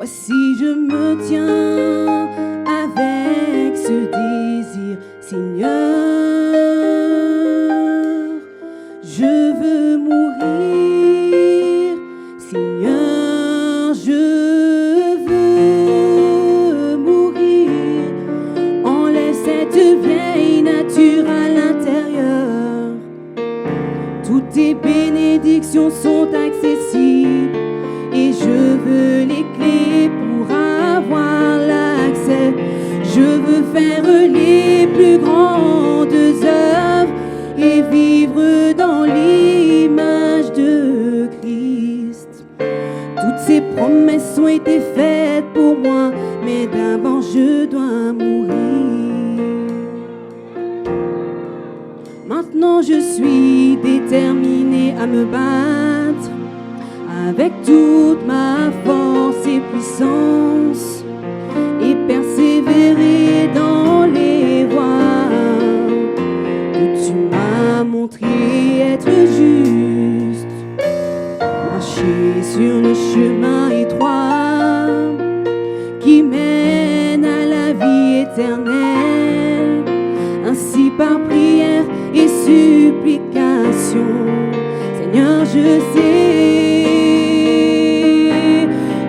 Voici je me tiens avec ce désir, Seigneur. Je veux mourir, Seigneur, je veux mourir. Enlève cette vieille nature à l'intérieur. Toutes tes bénédictions sont accessibles et je veux les clés pour avoir l'accès. Je veux faire les plus grandes œuvres et vivre dans l'image de Christ. Toutes ces promesses ont été faites pour moi, mais d'abord je dois mourir. Maintenant je suis déterminée à me battre avec toute ma force et puissance et persévérer dans les voies que tu m'as montré être juste. Marcher sur le chemin étroit qui mène à la vie éternelle, ainsi par prière et supplication. Seigneur, je sais,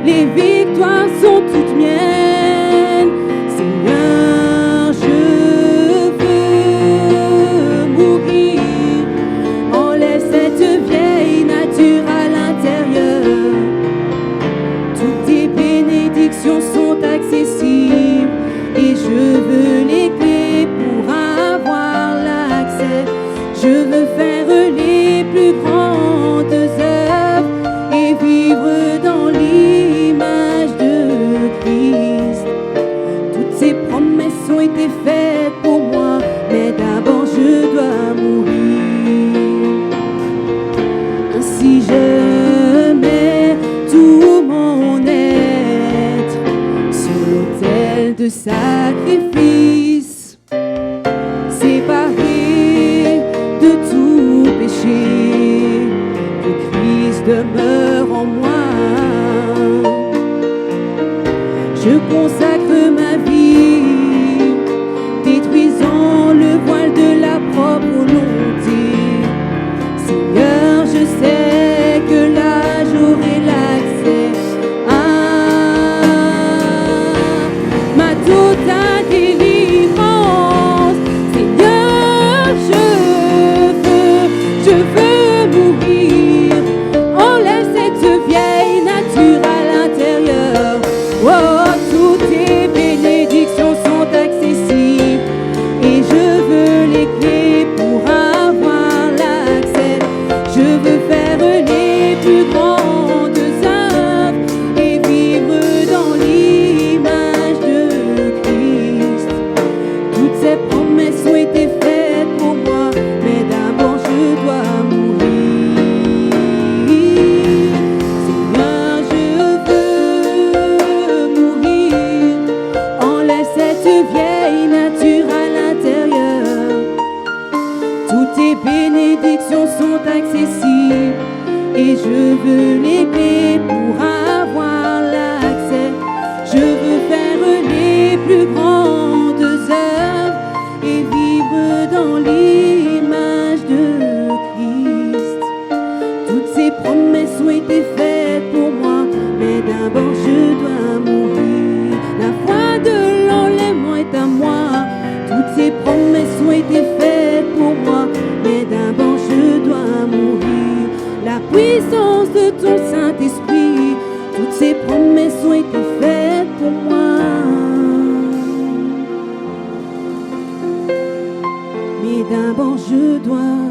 les victoires sont toutes miennes. Seigneur, je veux mourir. Enlève cette vieille nature à l'intérieur. Toutes tes bénédictions sont accessibles et je veux les clés pour avoir l'accès. Je veux faire les plus grandes œuvres et vivre dans l'image de Christ. Toutes ces promesses ont été faites pour moi, mais d'abord je dois mourir. Ainsi je mets tout mon être sur l'autel de sacrifice, séparé de tout péché, que Christ demeure en moi. Je consacre ma vie, détruisant le voile de la propre volonté. Seigneur, je sais que là j'aurai l'accès à ma totale délivrance. Seigneur, je veux mourir. Enlève cette vieille nature à l'intérieur. Oh, toutes tes bénédictions sont accessibles et je veux les clés pour avoir l'accès. Je veux faire les plus grandes œuvres et vivre dans l'image de Christ. Toutes ces promesses ont été faites pour moi, mais d'abord je dois mourir. Seigneur, je veux mourir. Enlève cette vieille nature à l'intérieur. Toutes tes bénédictions sont accessibles et je veux les clés pour avoir l'accès. Je veux faire les plus grandes œuvres et vivre dans l'image de Christ. Toutes ces promesses ont été faites pour moi, mais d'abord je dois mourir. La foi de l'enlèvement est à moi. Toutes ces promesses ont été faites pour moi, mais d'abord je dois mourir. La puissance de ton Saint-Esprit, toutes ces promesses ont été faites pour moi, mais d'abord je dois